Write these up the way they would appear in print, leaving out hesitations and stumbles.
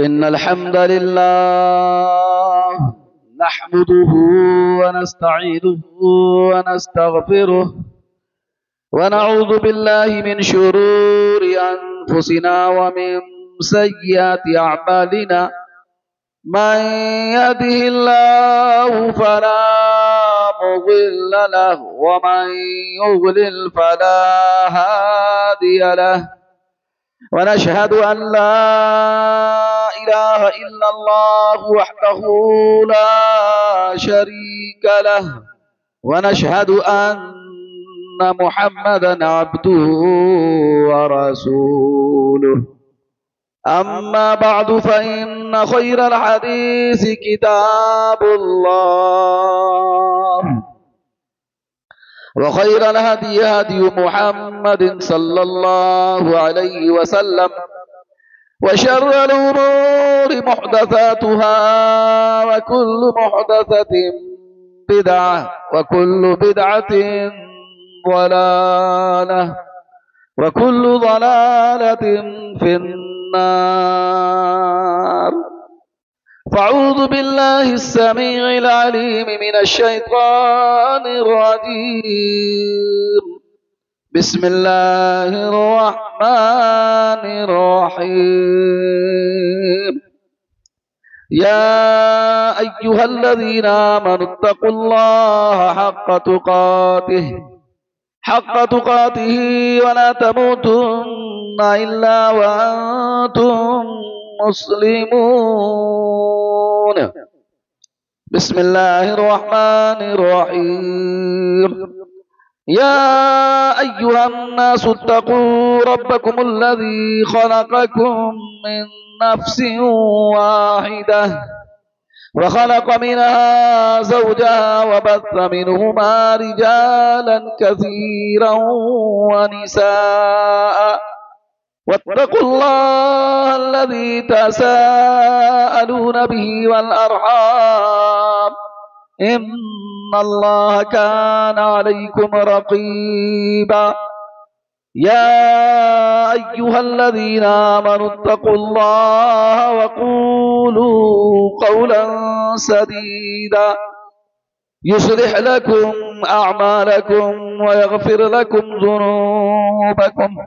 إن الحمد لله نحمده ونستعينه ونستغفره ونعوذ بالله من شرور أنفسنا ومن سيئات أعمالنا من يهده الله فلا مضل له ومن يضلل فلا هادي له ونشهد أن لا إله إلا الله وحده لا شريك له ونشهد أن محمدا عبده ورسوله أما بعد فإن خير الحديث كتاب الله وخير الهدي هدي محمد صلى الله عليه وسلم وشر الأمور محدثاتها وكل محدثة بدعة وكل بدعة ضلالة وكل ضلالة في النار. فأعوذ بالله السميع العليم من الشيطان الرجيم. بسم الله الرحمن الرحيم. يا أيها الذين آمنوا اتقوا الله حق تقاته ولا تموتن إلا وأنتم مسلمون. بسم الله الرحمن الرحيم. يا أيها الناس اتقوا ربكم الذي خلقكم من نفس واحدة وخلق منها زوجها وبث منهما رجالا كثيرا ونساء واتقوا الله الذي تساءلون به والأرحام إن الله كان عليكم رقيبا. يا أيها الذين آمنوا اتقوا الله وقولوا قولا سديدا يصلح لكم أعمالكم ويغفر لكم ذنوبكم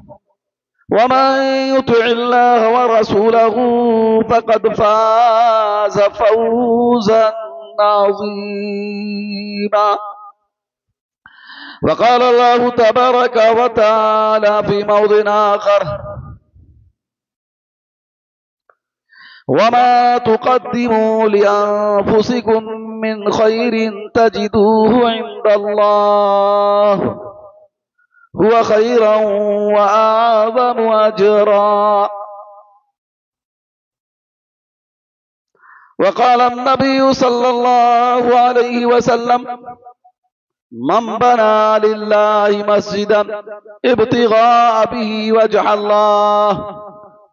ومن يطع الله ورسوله فقد فاز فوزا عظيما. وقال الله تبارك وتعالى في موضع آخر: وما تقدموا لأنفسكم من خير تجدوه عند الله هو خيرا وأعظم أجرا. وقال النبي صلى الله عليه وسلم: من بنى لله مسجدا ابتغاء به وجه الله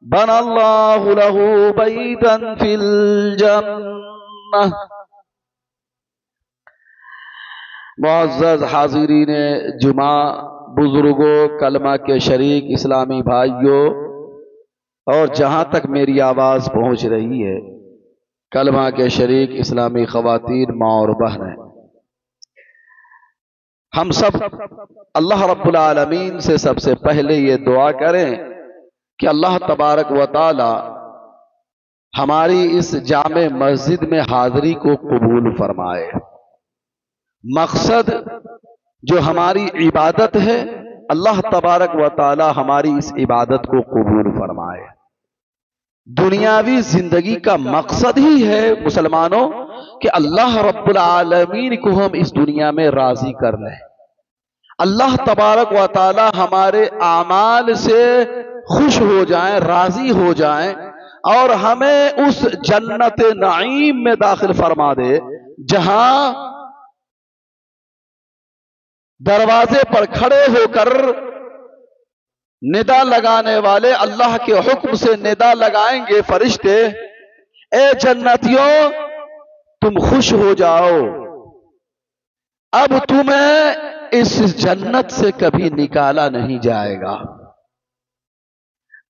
بنى الله له بيتا في الجنة. معزز حاضرین جمعہ، بزرگوں، کلمہ کے شریک اسلامی بھائیوں، اور جہاں تک میری آواز پہنچ رہی ہے کلمہ کے شریک اسلامی خواتین، ماں اور بہنیں، ہم سب اللہ رب العالمین سے سب سے پہلے یہ دعا کریں کہ اللہ تبارک و تعالی ہماری اس جامع مسجد میں حاضری کو قبول فرمائے. مقصد جو ہماری عبادت ہے، اللہ تبارک و تعالی ہماری اس عبادت کو قبول فرمائے. دنیاوی زندگی کا مقصد ہی ہے مسلمانوں کہ اللہ رب العالمین کو ہم اس دنیا میں راضی کر لیں. اللہ تبارک و تعالی ہمارے اعمال سے خوش ہو جائیں، راضی ہو جائیں، اور ہمیں اس جنت نعیم میں داخل فرما دے جہاں دروازے پر کھڑے ہو کر ندا لگانے والے اللہ کے حکم سے ندا لگائیں گے فرشتے: اے جنتیوں، تم خوش ہو جاؤ، اب تمہیں اس جنت سے کبھی نکالا نہیں جائے گا.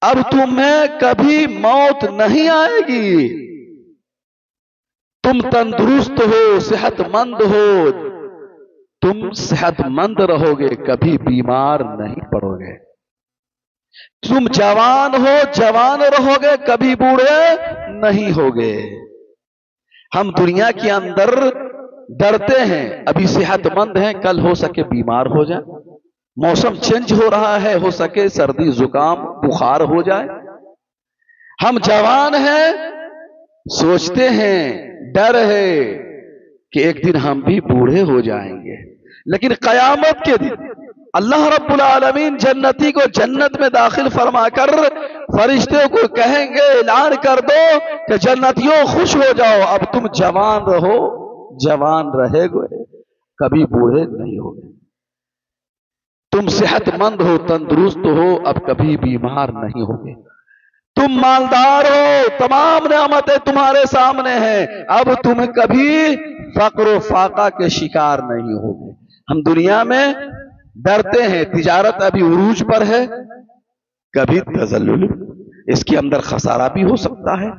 اب تمہیں کبھی موت نہیں آئے گی، تم تندرست ہو، صحت مند ہو، تم صحت مند رہو گے، کبھی بیمار نہیں پڑو گے۔ تم جوان ہو، جوان رہو گے، کبھی بوڑھے نہیں ہوگے۔ ہم دنیا کے اندر ڈرتے ہیں، ابھی صحت مند ہیں، کل ہو سکے بیمار ہو جائے، موسم چینج ہو رہا ہے، ہو سکے سردی زکام بخار ہو جائے۔ ہم جوان ہیں، سوچتے ہیں، ڈر ہے کہ ایک دن ہم بھی بوڑھے ہو جائیں گے، لیکن قیامت کے دن اللہ رب العالمین جنتی کو جنت میں داخل فرما کر فرشتوں کو کہیں گے، اعلان کر دو کہ جنتیوں خوش ہو جاؤ، اب تم جوان رہو، جوان رہے گے، کبھی بوڑھے نہیں ہوگے۔ تم صحت مند ہو، تندرست ہو، اب کبھی بیمار نہیں ہوگے۔ تم مالدار ہو، تمام نعمتیں تمہارے سامنے ہیں، اب تم کبھی فقر و فاقہ کے شکار نہیں ہوگے۔ ہم دنیا میں ڈرتے ہیں، تجارت ابھی عروج پر ہے، کبھی تذلل، اس کے اندر خسارہ بھی ہو سکتا ہے،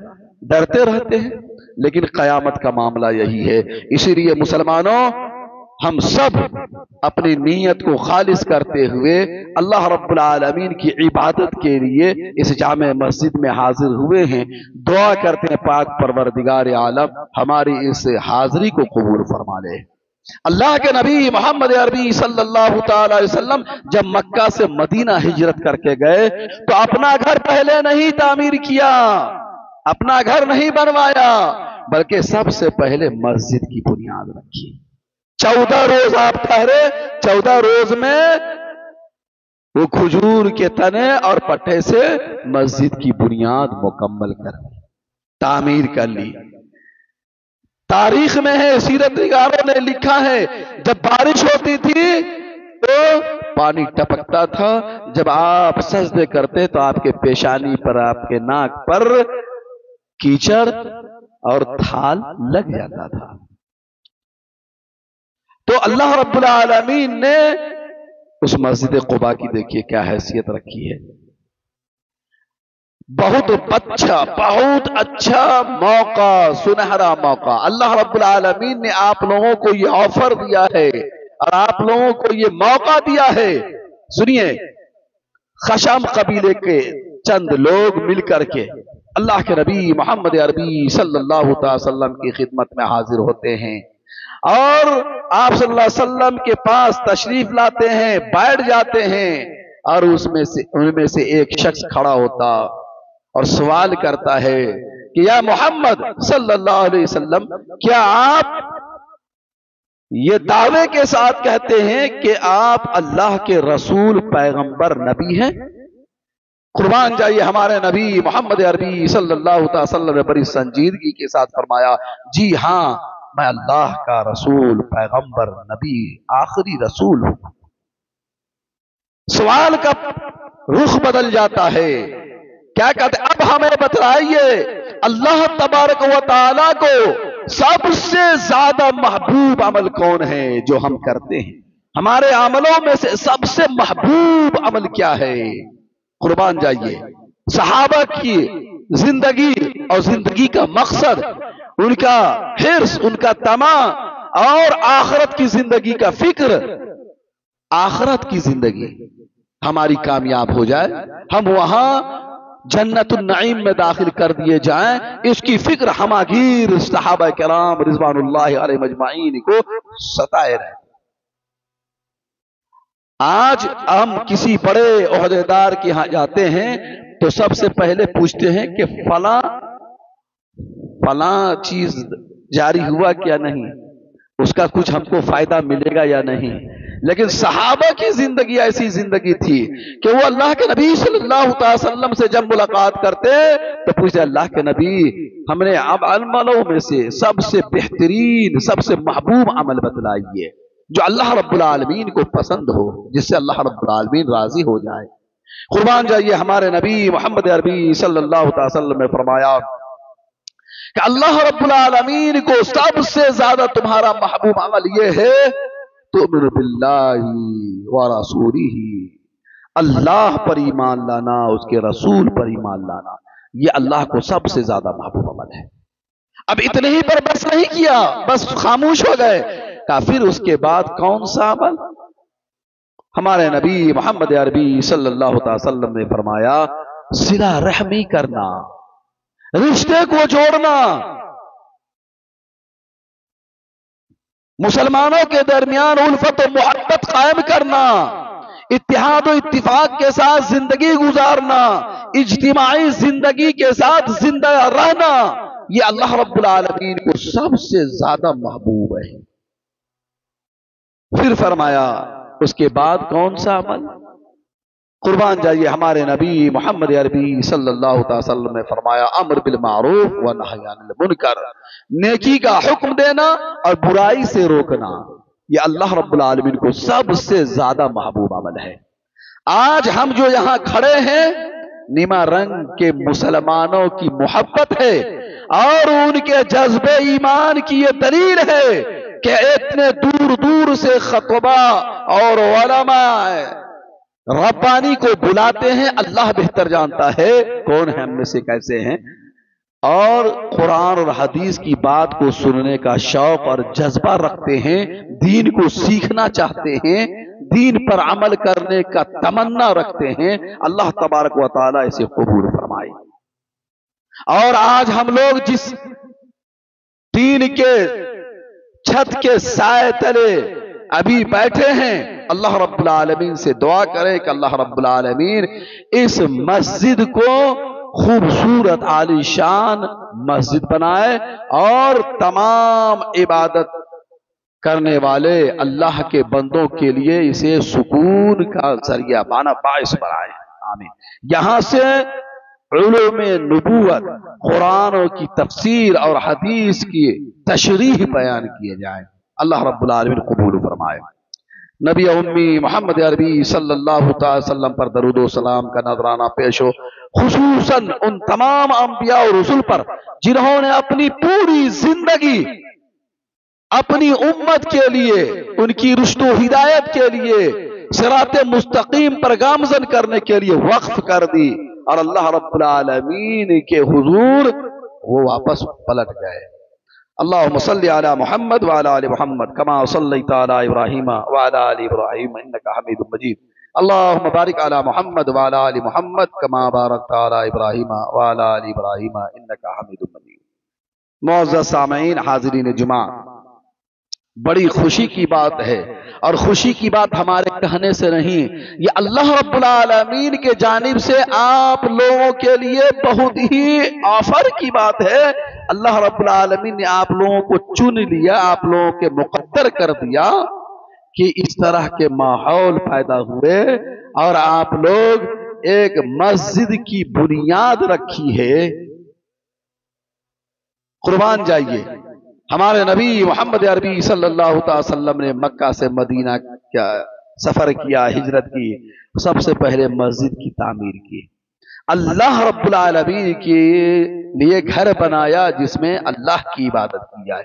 ڈرتے رہتے ہیں، لیکن قیامت کا معاملہ یہی ہے۔ اسی لیے مسلمانوں، ہم سب اپنی نیت کو خالص کرتے ہوئے اللہ رب العالمین کی عبادت کے لیے اس جامع مسجد میں حاضر ہوئے ہیں۔ دعا کرتے ہیں پاک پروردگار عالم ہماری اس حاضری کو قبول فرما لے۔ اللہ کے نبی محمد عربی صلی اللہ تعالی علیہ وسلم جب مکہ سے مدینہ ہجرت کر کے گئے تو اپنا گھر پہلے نہیں تعمیر کیا، اپنا گھر نہیں بنوایا، بلکہ سب سے پہلے مسجد کی بنیاد رکھی۔ 14 روز آپ ٹھہرے، 14 روز میں وہ کھجور کے تنے اور پٹھے سے مسجد کی بنیاد مکمل کر لی، تعمیر کر لی۔ تاریخ میں ہے، سیرت نگاروں نے لکھا ہے، جب بارش ہوتی تھی تو پانی ٹپکتا تھا، جب آپ سجدے کرتے تو آپ کے پیشانی پر، آپ کے ناک پر کیچڑ اور تھال لگ جاتا تھا۔ تو اللہ رب العالمین نے اس مسجد قباء کی دیکھیے کیا حیثیت رکھی ہے۔ بہت اچھا موقع، سنہرا موقع اللہ رب العالمین نے آپ لوگوں کو یہ آفر دیا ہے اور آپ لوگوں کو یہ موقع دیا ہے۔ سنیے، خشم قبیلے کے چند لوگ مل کر کے اللہ کے نبی محمد عربی صلی اللہ تعالی وسلم کی خدمت میں حاضر ہوتے ہیں اور آپ صلی اللہ علیہ وسلم کے پاس تشریف لاتے ہیں، بیٹھ جاتے ہیں، اور ان میں سے ایک شخص کھڑا ہوتا اور سوال کرتا ہے کہ یا محمد صلی اللہ علیہ وسلم، کیا آپ یہ دعوے کے ساتھ کہتے ہیں کہ آپ اللہ کے رسول، پیغمبر، نبی ہیں؟ قربان جائیے، ہمارے نبی محمد عربی صلی اللہ تعالی وسلم نے بڑی سنجیدگی کے ساتھ فرمایا، جی ہاں، میں اللہ کا رسول، پیغمبر، نبی، آخری رسول ہوں۔ سوال کا رخ بدل جاتا ہے، کیا کہتے ہیں؟ اب ہمیں بتلائیے اللہ تبارک و تعالیٰ کو سب سے زیادہ محبوب عمل کون ہے جو ہم کرتے ہیں؟ ہمارے عملوں میں سے سب سے محبوب عمل کیا ہے؟ قربان جائیے، صحابہ کی زندگی اور زندگی کا مقصد، ان کا حرص، ان کا طمع اور آخرت کی زندگی کا فکر، آخرت کی زندگی ہماری کامیاب ہو جائے، ہم وہاں جنت النعیم میں داخل کر دیے جائیں، اس کی فکر ہماگیر صحابہ کرام رضوان اللہ علیہ مجمعین کو ستائے رہے۔ آج ہم کسی بڑے عہدیدار کے ہاں جاتے ہیں تو سب سے پہلے پوچھتے ہیں کہ فلاں چیز جاری ہوا کیا نہیں، اس کا کچھ ہم کو فائدہ ملے گا یا نہیں۔ لیکن صحابہ کی زندگی ایسی زندگی تھی کہ وہ اللہ کے نبی صلی اللہ تعالی وسلم سے جب ملاقات کرتے تو پوچھتے، اللہ کے نبی، ہم نے عملوں میں سے سب سے بہترین، سب سے محبوب عمل بتلائیے جو اللہ رب العالمین کو پسند ہو، جس سے اللہ رب العالمین راضی ہو جائے۔ قربان جائیے، ہمارے نبی محمد عربی صلی اللہ تعالی وسلم نے فرمایا کہ اللہ رب العالمین کو سب سے زیادہ تمہارا محبوب عمل یہ ہے تؤمن باللہ ورسولہ، اللہ پر ایمان لانا، اس کے رسول پر ایمان لانا، یہ اللہ کو سب سے زیادہ محبوب عمل ہے۔ اب اتنے ہی پر بس نہیں کیا، بس خاموش ہو گئے، کہا پھر اس کے بعد کون سا عمل؟ ہمارے نبی محمد عربی صلی اللہ تعالی وسلم نے فرمایا صلہ رحمی کرنا، رشتے کو جوڑنا، مسلمانوں کے درمیان الفت و محبت قائم کرنا، اتحاد و اتفاق کے ساتھ زندگی گزارنا، اجتماعی زندگی کے ساتھ زندہ رہنا، یہ اللہ رب العالمین کو سب سے زیادہ محبوب ہے۔ پھر فرمایا اس کے بعد کون سا عمل؟ قربان جائیے ہمارے نبی محمد عربی صلی اللہ تعالی وسلم نے فرمایا امر بالمعروف و نہی عن المنکر، نیکی کا حکم دینا اور برائی سے روکنا، یہ اللہ رب العالمین کو سب سے زیادہ محبوب عمل ہے۔ آج ہم جو یہاں کھڑے ہیں، نیما رنگ کے مسلمانوں کی محبت ہے اور ان کے جذبے ایمان کی یہ دلیل ہے کہ اتنے دور دور سے خطبہ اور علماء ربانی کو بلاتے ہیں، اللہ بہتر جانتا ہے کون ہے ہم میں سے کیسے ہیں، اور قرآن اور حدیث کی بات کو سننے کا شوق اور جذبہ رکھتے ہیں، دین کو سیکھنا چاہتے ہیں، دین پر عمل کرنے کا تمنا رکھتے ہیں۔ اللہ تبارک و تعالی اسے قبول فرمائے۔ اور آج ہم لوگ جس دین کے چھت کے سائے تلے ابھی بیٹھے ہیں، اللہ رب العالمین سے دعا کرے کہ اللہ رب العالمین اس مسجد کو خوبصورت عالی شان مسجد بنائے اور تمام عبادت کرنے والے اللہ کے بندوں کے لیے اسے سکون کا ذریعہ باعث بنائے، آمین۔ یہاں سے علوم نبوت، قرآن کی تفسیر اور حدیث کی تشریح بیان کیے جائیں، اللہ رب العالمین قبول فرمائے۔ نبی امی محمد عربی صلی اللہ تعالی وسلم پر درود و سلام کا نذرانہ پیش ہو، خصوصاً ان تمام انبیاء اور رسول پر جنہوں نے اپنی پوری زندگی اپنی امت کے لیے، ان کی رشد و ہدایت کے لیے، صراط مستقیم پر گامزن کرنے کے لیے وقف کر دی، اور اللہ رب العالمین کے حضور وہ واپس پلٹ گئے۔ اللہم صلی علی محمد وعلی آل محمد کما صلیت علی ابراہیم وعلی آل ابراہیم انکا حمید مجید۔ اللہم بارک علی محمد وعلی آل محمد کما بارکت علی ابراہیم وعلی آل ابراہیم انکا حمید مجید۔ معزز سامعین، حاضرین جمعہ، بڑی خوشی کی بات ہے، اور خوشی کی بات ہمارے کہنے سے نہیں، یہ اللہ رب العالمین کے جانب سے آپ لوگوں کے لیے بہت ہی آفر کی بات ہے۔ اللہ رب العالمین نے آپ لوگوں کو چن لیا، آپ لوگوں کے مقدر کر دیا کہ اس طرح کے ماحول پیدا ہوئے اور آپ لوگ ایک مسجد کی بنیاد رکھی ہے۔ قربان جائیے، ہمارے نبی محمد عربی صلی اللہ تعالی وسلم نے مکہ سے مدینہ کا سفر کیا، ہجرت کی، سب سے پہلے مسجد کی تعمیر کی، اللہ رب العالمین کے لیے گھر بنایا جس میں اللہ کی عبادت کی جائے،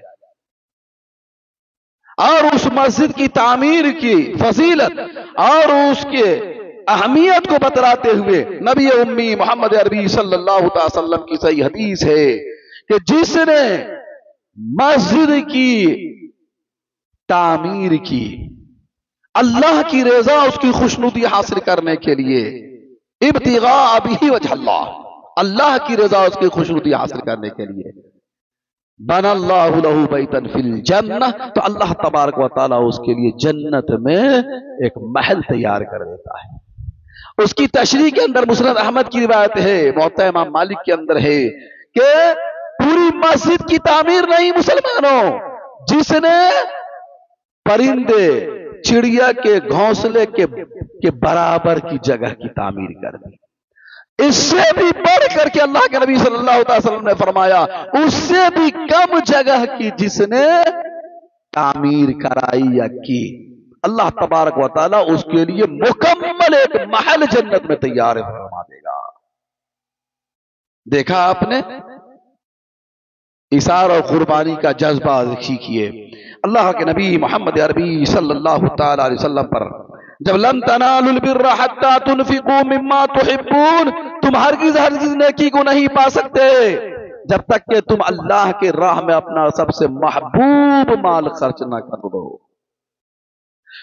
اور اس مسجد کی تعمیر کی فضیلت اور اس کے اہمیت کو بتلاتے ہوئے نبی امی محمد عربی صلی اللہ تعالی وسلم کی صحیح حدیث ہے کہ جس نے مسجد کی تعمیر کی اللہ کی رضا، اس کی خوشنودی حاصل کرنے کے لیے، ابتغاء بہ وجہ اللہ کی رضا، اس کی خوشنودی حاصل کرنے کے لیے، بنا اللہ لہ بیتا فی الجنہ، تو اللہ تبارک و تعالی اس کے لیے جنت میں ایک محل تیار کر دیتا ہے۔ اس کی تشریح کے اندر مسند احمد کی روایت ہے، موطا امام مالک کے اندر ہے کہ پوری مسجد کی تعمیر نہیں مسلمانوں، جس نے پرندے چڑیا کے گھونسلے کے برابر کی جگہ کی تعمیر کر دی، اس سے بھی بڑھ کر کے اللہ کے نبی صلی اللہ علیہ وسلم نے فرمایا اس سے بھی کم جگہ کی جس نے تعمیر کرائی یا کی، اللہ تبارک و تعالی اس کے لیے مکمل ایک محل جنت میں تیار فرما دے گا۔ دیکھا آپ نے، ایثار اور قربانی کا جذبہ سیکھیے۔ اللہ کے نبی محمد عربی صلی اللہ تعالی علیہ وسلم پر جب لن تنالوا البر حتى تنفقوا مما تحبون، تم ہرگز نیکی کو نہیں پا سکتے جب تک کہ تم اللہ کے راہ میں اپنا سب سے محبوب مال خرچ نہ کر دو۔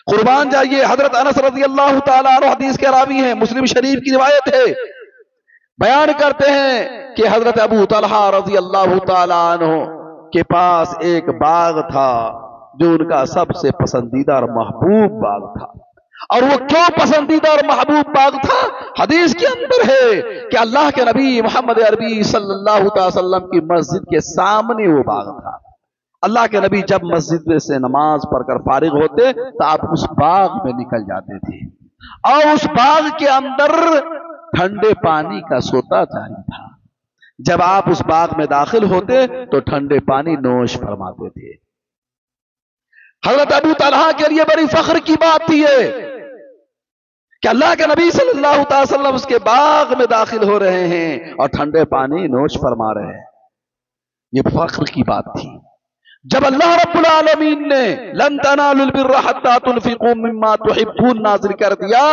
قربان جائیے، حضرت انس رضی اللہ تعالیٰ عنہ حدیث کے راوی ہیں، مسلم شریف کی روایت ہے، بیان کرتے ہیں کہ حضرت ابو طلحہ رضی اللہ تعالیٰ عنہ کے پاس ایک باغ تھا جو ان کا سب سے پسندیدہ اور محبوب باغ تھا۔ اور وہ کیوں پسندیدہ اور محبوب باغ تھا؟ حدیث کے اندر ہے کہ اللہ کے نبی محمد عربی صلی اللہ علیہ وسلم کی مسجد کے سامنے وہ باغ تھا۔ اللہ کے نبی جب مسجد سے نماز پڑھ کر فارغ ہوتے تو آپ اس باغ میں نکل جاتے تھے، اور اس باغ کے اندر ٹھنڈے پانی کا سوتا جاری تھا۔ جب آپ اس باغ میں داخل ہوتے تو ٹھنڈے پانی نوش فرماتے تھے۔ حضرت ابو طلحہ کے لیے بڑی فخر کی بات تھی کہ اللہ کے نبی صلی اللہ علیہ وسلم اس کے باغ میں داخل ہو رہے ہیں اور ٹھنڈے پانی نوش فرما رہے ہیں، یہ فخر کی بات تھی۔ جب اللہ رب العالمین نے لن تنالوا البر حتى تنفقوا مما تحبون نازل کر دیا،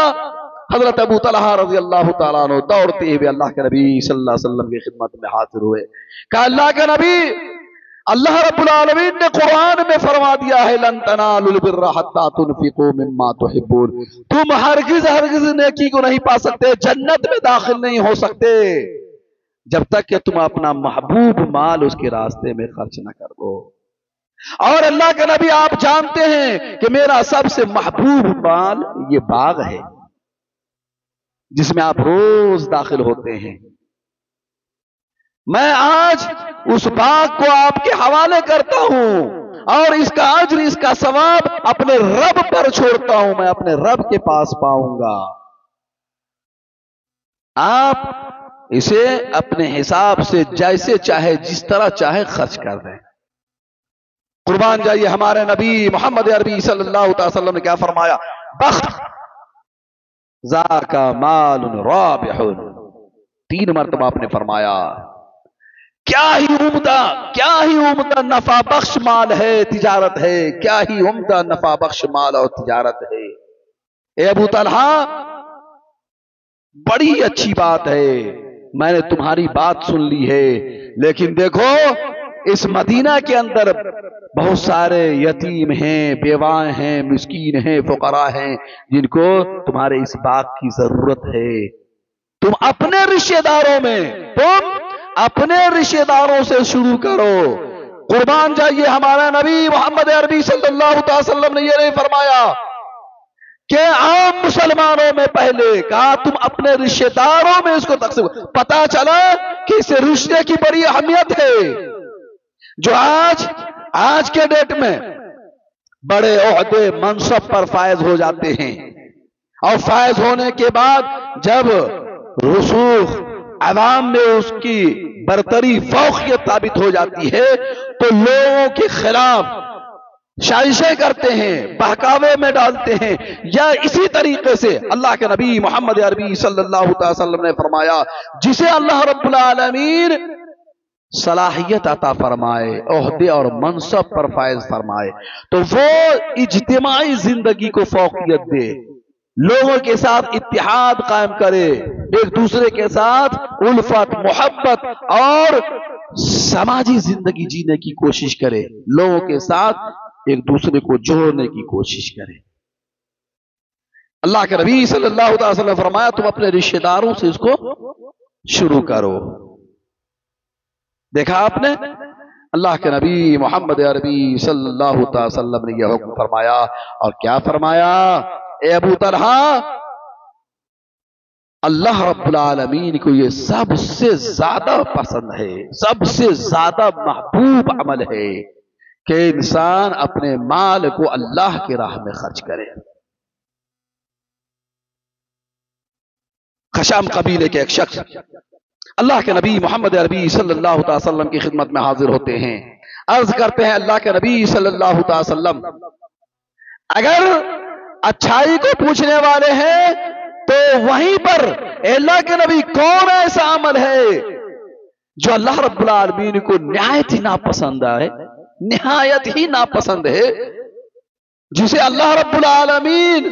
حضرت ابو طلحہ رضی اللہ تعالیٰ عنہ دوڑتے ہوئے اللہ کے نبی صلی اللہ علیہ وسلم کی خدمت میں حاضر ہوئے، کہا اللہ کے نبی، اللہ رب العالمین نے قرآن میں فرما دیا ہے لن تنالوا البر حتى تنفقوا مما تحبون، تم ہرگز نیکی کو نہیں پا سکتے، جنت میں داخل نہیں ہو سکتے جب تک کہ تم اپنا محبوب مال اس کے راستے میں خرچ نہ کر دو۔ اور اللہ کے نبی آپ جانتے ہیں کہ میرا سب سے محبوب مال یہ باغ ہے جس میں آپ روز داخل ہوتے ہیں، میں آج اس باغ کو آپ کے حوالے کرتا ہوں اور اس کا اجر، اس کا ثواب اپنے رب پر چھوڑتا ہوں، میں اپنے رب کے پاس پاؤں گا۔ آپ اسے اپنے حساب سے جیسے چاہے جس طرح چاہے خرچ کر دیں۔ قربان جائیے، ہمارے نبی محمد عربی صلی اللہ علیہ وسلم نے کیا فرمایا؟ بخت ذاک مال رابح، 3 مرتبہ آپ نے فرمایا، کیا ہی عمدہ نفع بخش مال ہے، تجارت ہے، کیا ہی عمدہ نفع بخش مال اور تجارت ہے۔ اے ابو طلحہ، بڑی اچھی بات ہے، میں نے تمہاری بات سن لی ہے، لیکن دیکھو اس مدینہ کے اندر بہت سارے یتیم ہیں، بیوائیں ہیں، مسکین ہیں، فقراء ہیں، جن کو تمہارے اس باغ کی ضرورت ہے۔ تم اپنے رشتہ داروں سے شروع کرو۔ قربان جائیے، ہمارا نبی محمد عربی صلی اللہ علیہ وسلم نے یہ نہیں فرمایا کہ عام مسلمانوں میں پہلے، کہا تم اپنے رشتہ داروں میں اس کو تقسیم۔ پتا چلا کہ اس رشتے کی بڑی اہمیت ہے، جو آج کے ڈیٹ میں بڑے عہدے منصب پر فائز ہو جاتے ہیں، اور فائز ہونے کے بعد جب رسوخ عوام میں اس کی برتری فوقیت ثابت ہو جاتی ہے تو لوگوں کے خلاف سازشیں کرتے ہیں، بہکاوے میں ڈالتے ہیں، یا اسی طریقے سے اللہ کے نبی محمد عربی صلی اللہ علیہ وسلم نے فرمایا جسے اللہ رب العالمین صلاحیت عطا فرمائے، عہدے اور منصب پر فائز فرمائے، تو وہ اجتماعی زندگی کو فوقیت دے، لوگوں کے ساتھ اتحاد قائم کرے، ایک دوسرے کے ساتھ الفت، محبت اور سماجی زندگی جینے کی کوشش کرے، لوگوں کے ساتھ ایک دوسرے کو جوڑنے کی کوشش کرے۔ اللہ کے نبی صلی اللہ علیہ وسلم نے فرمایا تم اپنے رشتہ داروں سے اس کو شروع کرو۔ دیکھا آپ نے، اللہ کے نبی محمد عربی صلی اللہ علیہ وسلم نے یہ حکم فرمایا، اور کیا فرمایا؟ اے ابو طلحہ، اللہ رب العالمین کو یہ سب سے زیادہ پسند ہے، سب سے زیادہ محبوب عمل ہے کہ انسان اپنے مال کو اللہ کی راہ میں خرچ کرے۔ خشام قبیلے کے ایک شخص اللہ کے نبی محمد عربی صلی اللہ علیہ وسلم کی خدمت میں حاضر ہوتے ہیں، عرض کرتے ہیں اللہ کے نبی صلی اللہ علیہ وسلم، اگر اچھائی کو پوچھنے والے ہیں تو وہیں پر اے اللہ کے نبی کون ایسا عمل ہے جو اللہ رب العالمین کو نہایت ہی ناپسند ہے، نہایت ہی ناپسند ہے، جسے اللہ رب العالمین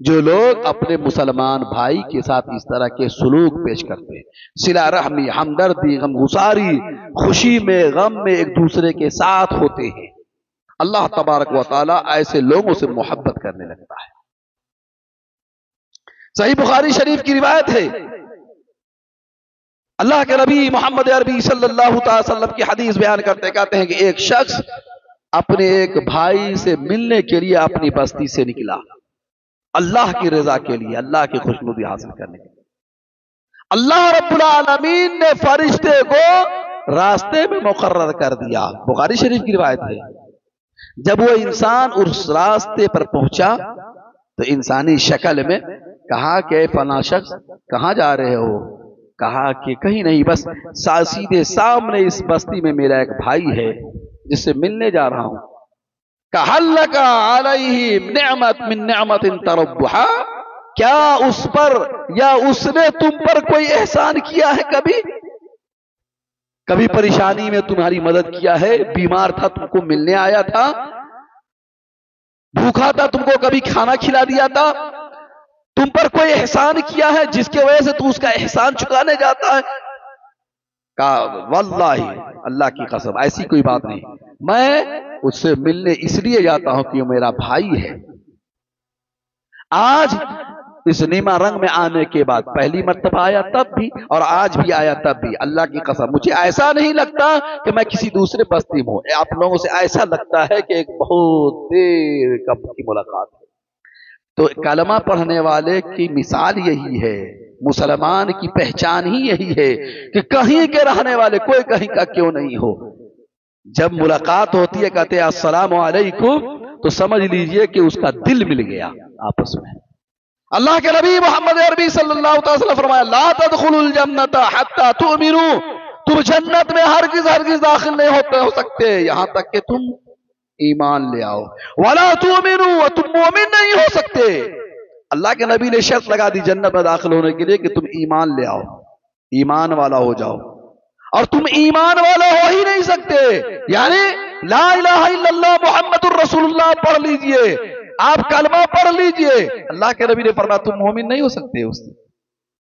جو لوگ اپنے مسلمان بھائی کے ساتھ اس طرح کے سلوک پیش کرتے ہیں، صلہ رحمی، ہمدردی، غم گساری، خوشی میں غم میں ایک دوسرے کے ساتھ ہوتے ہیں، اللہ تبارک و تعالیٰ ایسے لوگوں سے محبت کرنے لگتا ہے۔ صحیح بخاری شریف کی روایت ہے، اللہ کے نبی محمد عربی صلی اللہ تعالی وسلم کی حدیث بیان کرتے کہتے ہیں کہ ایک شخص اپنے ایک بھائی سے ملنے کے لیے اپنی بستی سے نکلا، اللہ کی رضا کے لیے، اللہ کی خوشنودی حاصل کرنے کے لیے۔ اللہ رب العالمین نے فرشتے کو راستے میں مقرر کر دیا، بخاری شریف کی روایت ہے۔ جب وہ انسان اس راستے پر پہنچا تو انسانی شکل میں کہا کہ فلاں شخص کہاں جا رہے ہو؟ کہا کہ کہیں نہیں، بس سیدھے سامنے اس بستی میں میرا ایک بھائی ہے جس سے ملنے جا رہا ہوں۔ کَهَلْ لَكَ عَلَيْهِ نِعْمَةٌ مِّن نِعْمَةٍ تَرَبُّهَا، کیا اس پر یا اس نے تم پر کوئی احسان کیا ہے؟ کبھی پریشانی میں تمہاری مدد کیا ہے؟ بیمار تھا تم کو ملنے آیا تھا، بھوکا تھا تم کو کبھی کھانا کھلا دیا تھا؟ تم پر کوئی احسان کیا ہے جس کی وجہ سے تو اس کا احسان چکانے جاتا ہے؟ کہا واللہ، اللہ کی قسم ایسی کوئی بات نہیں، میں اس سے ملنے اس لیے جاتا ہوں کہ وہ میرا بھائی ہے۔ آج اس نیما رنگ میں آنے کے بعد پہلی مرتبہ آیا تب بھی اور آج بھی آیا تب بھی، اللہ کی قسم مجھے ایسا نہیں لگتا کہ میں کسی دوسرے بستی میں ہوں، آپ لوگوں سے ایسا لگتا ہے کہ ایک بہت دیر کب کی ملاقات ہے۔ تو کلمہ پڑھنے والے کی مثال یہی ہے، مسلمان کی پہچان ہی یہی ہے کہ کہیں کے رہنے والے کوئی کہیں کا کیوں نہیں ہو، جب ملاقات ہوتی ہے کہتے ہیں السلام علیکم تو سمجھ لیجئے کہ اس کا دل مل گیا آپس میں۔ اللہ کے نبی محمد عربی صلی اللہ علیہ وسلم فرمایا لا تدخلوا الجنت حتی تؤمنوا، تم جنت میں ہرگز داخل نہیں ہو سکتے یہاں تک کہ تم ایمان لے آؤ، وَلَا تُؤْمِنُوا، تم مومن نہیں ہو سکتے۔ اللہ کے نبی نے شرط لگا دی جنت میں داخل ہونے کے لیے کہ تم ایمان لے آؤ، ایمان والا ہو جاؤ، اور تم ایمان والا ہو ہی نہیں سکتے، یعنی لا الہ الا اللہ محمد الرسول اللہ پڑھ لیجئے، آپ کلمہ پڑھ لیجئے، اللہ کے نبی نے فرمایا تم مومن نہیں ہو سکتے، اس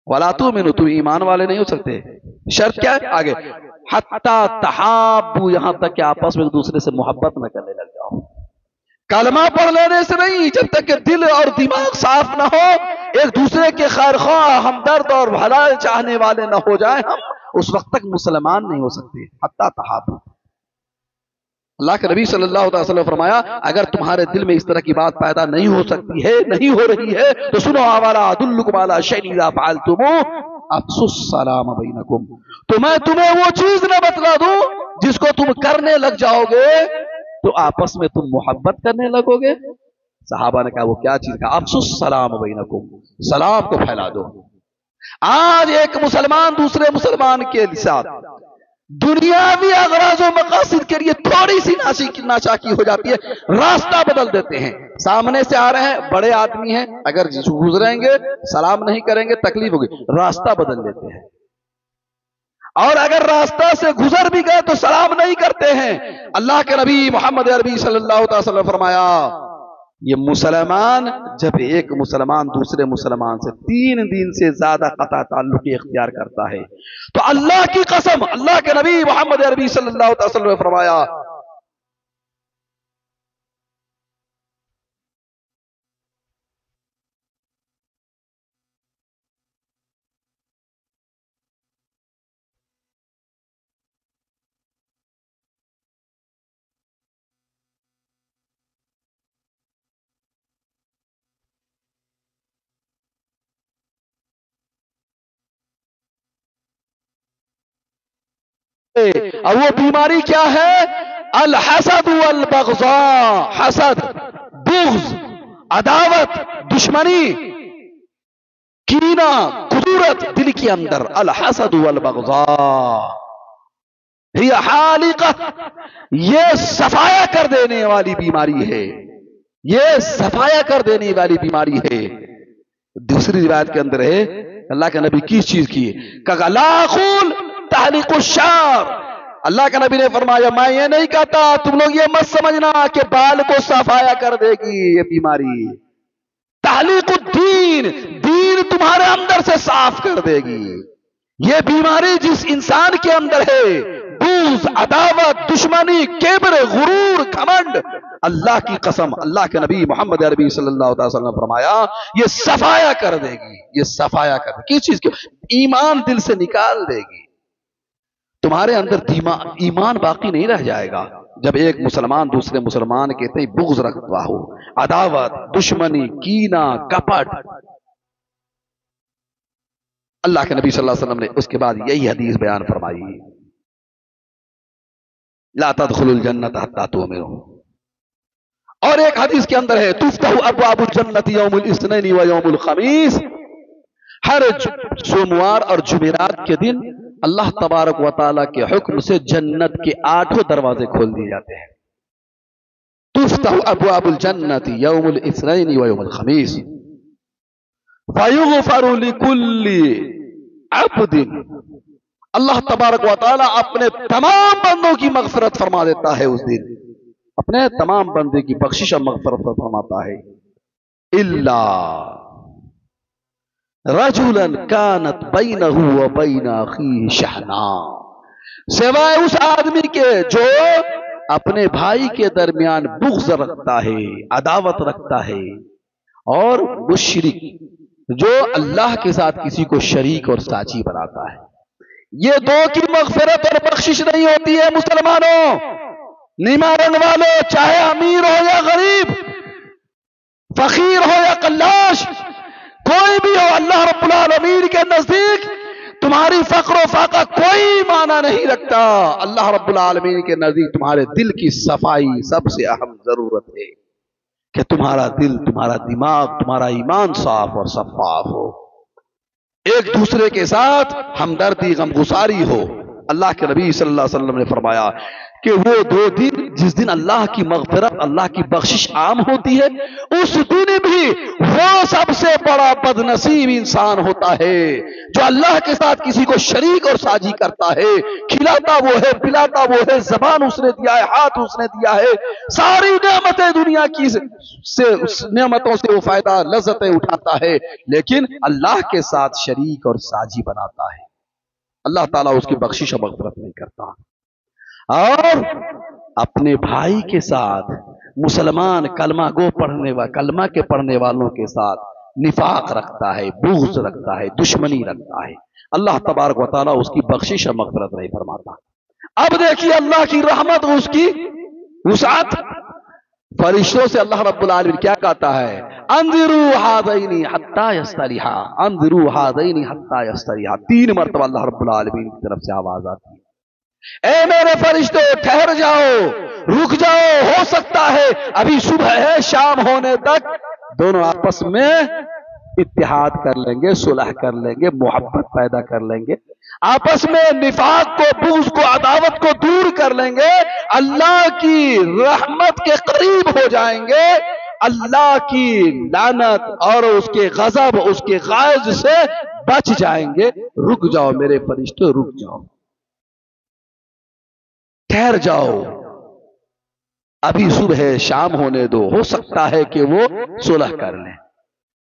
وَلَا تُؤْمِنُوا، تم ایمان والے نہیں ہو سکتے۔ شرط کیا ہے آگے؟ حتی تحابوا، یہاں تک کہ آپس میں ایک دوسرے سے محبت نہ کرنے لگ جاؤ۔ کلمہ پڑھ لینے سے نہیں، جب تک کہ دل اور دماغ صاف نہ ہو، ایک دوسرے کے خیر خواہ، ہمدرد اور بھلا چاہنے والے نہ ہو جائیں ہم، اس وقت تک مسلمان نہیں ہو سکتے۔ حتی تحابوا، اللہ کے نبی صلی اللہ علیہ وسلم فرمایا اگر تمہارے دل میں اس طرح کی بات پیدا نہیں ہو سکتی ہے، نہیں ہو رہی ہے تو سنو والا ادلکم علی شیء اذا فعلتموہ افشوا السلام بینکم، تو میں تمہیں وہ چیز نہ بتلا دوں جس کو تم کرنے لگ جاؤ گے تو آپس میں تم محبت کرنے لگو گے؟ صحابہ نے کہا وہ کیا چیز؟ کہا افشوا السلام بینکم، سلام کو پھیلا دو۔ آج ایک مسلمان دوسرے مسلمان کے ساتھ دنیاوی اغراض و مقاصد کے لیے تھوڑی سی ناچاکی ہو جاتی ہے، راستہ بدل دیتے ہیں، سامنے سے آ رہے ہیں بڑے آدمی ہیں، اگر گزریں گے سلام نہیں کریں گے تکلیف ہوگی، راستہ بدل دیتے ہیں، اور اگر راستہ سے گزر بھی گئے تو سلام نہیں کرتے ہیں۔ اللہ کے نبی محمد عربی صلی اللہ علیہ وسلم نے فرمایا یہ مسلمان جب ایک مسلمان دوسرے مسلمان سے 3 دن سے زیادہ قطع تعلق اختیار کرتا ہے تو اللہ کی قسم، اللہ کے نبی محمد عربی صلی اللہ علیہ وسلم نے فرمایا اور وہ بیماری کیا ہے؟ الحسد والبغضاء، حسد، بغض، عداوت، دشمنی، کینہ، قدورت دل کے اندر، الحسد والبغضاء ہی حالقہ، یہ صفایا کر دینے والی بیماری ہے، یہ صفایا کر دینے والی بیماری ہے۔ دوسری روایت کے اندر ہے اللہ کے نبی کس چیز کی؟ کہ لا اقول تحلق الشعر، اللہ کے نبی نے فرمایا میں یہ نہیں کہتا، تم لوگ یہ مت سمجھنا کہ بال کو صفایا کر دے گی یہ بیماری، تحلیق الدین، دین تمہارے اندر سے صاف کر دے گی۔ یہ بیماری جس انسان کے اندر ہے، بغض، عداوت، دشمنی، کبر، غرور، گھمنڈ، اللہ کی قسم، اللہ کے نبی محمد عربی صلی اللہ علیہ وسلم نے فرمایا یہ صفایا کر دے گی، یہ صفایا کر دے گی۔ کس چیز کی؟ ایمان دل سے نکال دے گی۔ تمہارے اندر ایمان باقی نہیں رہ جائے گا جب ایک مسلمان دوسرے مسلمان کے تئیں بغض رکھتا ہو، عداوت، دشمنی، کینہ، کپٹ۔ اللہ کے نبی صلی اللہ علیہ وسلم نے اس کے بعد یہی حدیث بیان فرمائی، لا تدخلوا الجنت حتی تؤمنوا۔ اور ایک حدیث کے اندر ہے تفتح ابواب الجنت یوم الاثنین و یوم الخمیس، ہر سوموار اور جمعرات کے دن اللہ تبارک و تعالیٰ کے حکم سے جنت کے 8 دروازے کھول دیے جاتے ہیں۔ تفتح ابواب الجنت یوم الاثنین و یوم الخمیس فیغفر لکل عبد، اللہ تبارک و تعالیٰ اپنے تمام بندوں کی مغفرت فرما دیتا ہے اس دن، اپنے تمام بندے کی بخشش اور مغفرت فرماتا ہے، الا رجلا كانت بینہ و بین اخیہ شحنا، سوائے اس آدمی کے جو اپنے بھائی کے درمیان بغض رکھتا ہے، عداوت رکھتا ہے، اور مشرک جو اللہ کے ساتھ کسی کو شریک اور ساجی بناتا ہے۔ یہ دو کی مغفرت اور بخشش نہیں ہوتی ہے مسلمانوں، نمارن والے، چاہے امیر ہو یا غریب، فقیر ہو یا قلاش، کوئی بھی ہو، اللہ رب العالمین کے نزدیک تمہاری فقر و فاقہ کوئی معنی نہیں رکھتا۔ اللہ رب العالمین کے نزدیک تمہارے دل کی صفائی سب سے اہم ضرورت ہے، کہ تمہارا دل، تمہارا دماغ، تمہارا ایمان صاف اور شفاف ہو، ایک دوسرے کے ساتھ ہمدردی، غمگساری ہو۔ اللہ کے نبی صلی اللہ علیہ وسلم نے فرمایا کہ وہ 2 دن جس دن اللہ کی مغفرت، اللہ کی بخشش عام ہوتی ہے، اس دن بھی وہ سب سے بڑا بد نصیب انسان ہوتا ہے جو اللہ کے ساتھ کسی کو شریک اور ساجی کرتا ہے۔ کھلاتا وہ ہے، پلاتا وہ ہے، زبان اس نے دیا ہے، ہاتھ اس نے دیا ہے، ساری نعمتیں دنیا کی نعمتوں سے وہ فائدہ، لذتیں اٹھاتا ہے، لیکن اللہ کے ساتھ شریک اور ساجی بناتا ہے، اللہ تعالیٰ اس کی بخشش اور مغفرت نہیں کرتا۔ اور اپنے بھائی کے ساتھ، مسلمان کلمہ گو کلمہ کے پڑھنے والوں کے ساتھ نفاق رکھتا ہے، بغض رکھتا ہے، دشمنی رکھتا ہے، اللہ تبارک و تعالیٰ اس کی بخشش اور مغفرت نہیں فرماتا۔ اب دیکھیے اللہ کی رحمت، اس کی وسعت، فرشتوں سے اللہ رب العالمین کیا کہتا ہے؟ انذروا ھذین حتی یستریحا، انذروا ھذین حتی یستریحا، 3 مرتبہ اللہ رب العالمین کی طرف سے آواز آتی ہے، اے میرے فرشتوں ٹھہر جاؤ، رک جاؤ، ہو سکتا ہے ابھی صبح ہے، شام ہونے تک دونوں آپس میں اتحاد کر لیں گے، صلح کر لیں گے، محبت پیدا کر لیں گے، آپس میں نفاق کو، بغض کو، عداوت کو دور کر لیں گے، اللہ کی رحمت کے قریب ہو جائیں گے، اللہ کی لعنت اور اس کے غضب، اس کے غائز سے بچ جائیں گے۔ رک جاؤ میرے فرشتوں، رک جاؤ، ٹھہر جاؤ، ابھی صبح ہے، شام ہونے دو، ہو سکتا ہے کہ وہ صلح کر لیں۔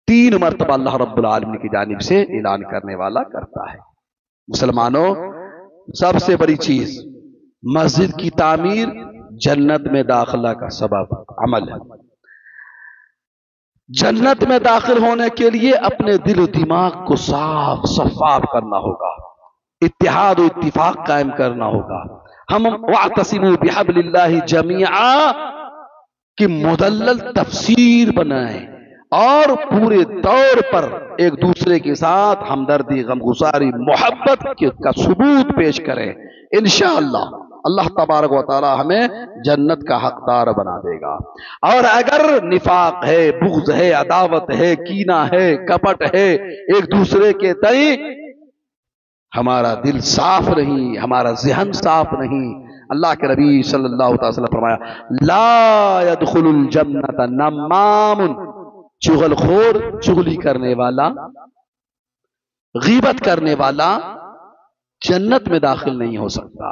3 مرتبہ اللہ رب العالمین کی جانب سے اعلان کرنے والا کرتا ہے۔ مسلمانوں، سب سے بڑی چیز مسجد کی تعمیر جنت میں داخلہ کا سبب عمل ہے۔ جنت میں داخل ہونے کے لیے اپنے دل و دماغ کو صاف شفاف کرنا ہوگا، اتحاد و اتفاق قائم کرنا ہوگا۔ ہم واعتصموا بحبل اللہ جمیعا کی مدلل تفسیر بنائیں اور پورے طور پر ایک دوسرے کے ساتھ ہمدردی، غمگساری، محبت کا ثبوت پیش کریں۔ انشاءاللہ اللہ تبارک و تعالی ہمیں جنت کا حقدار بنا دے گا۔ اور اگر نفاق ہے، بغض ہے، عداوت ہے، کینہ ہے، کپٹ ہے، ایک دوسرے کے تئیں ہمارا دل صاف نہیں، ہمارا ذہن صاف نہیں، اللہ کے نبی صلی اللہ علیہ وسلم فرمایا لا يدخل الجنت نمام، چغل خور، چغلی کرنے والا، غیبت کرنے والا جنت میں داخل نہیں ہو سکتا۔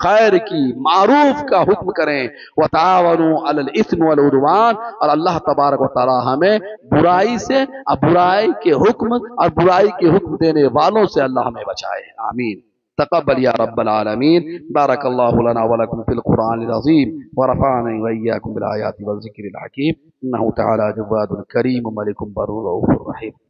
خیر کی، معروف کا حکم کریں، وتعاونوا علی الاثم والعدوان، اور اللہ تبارک و تعالی ہمیں برائی سے اور برائی کے حکم اور برائی کے حکم دینے والوں سے اللہ ہمیں بچائے، آمین۔ تقبل یا رب العالمین۔ بارک اللہ لنا ولکم فی القرآن العظیم ورفعنی وإیاکم بالآیات والذکر الحکیم، انہ تعالی جواد کریم ملک بر رؤوف رحیم۔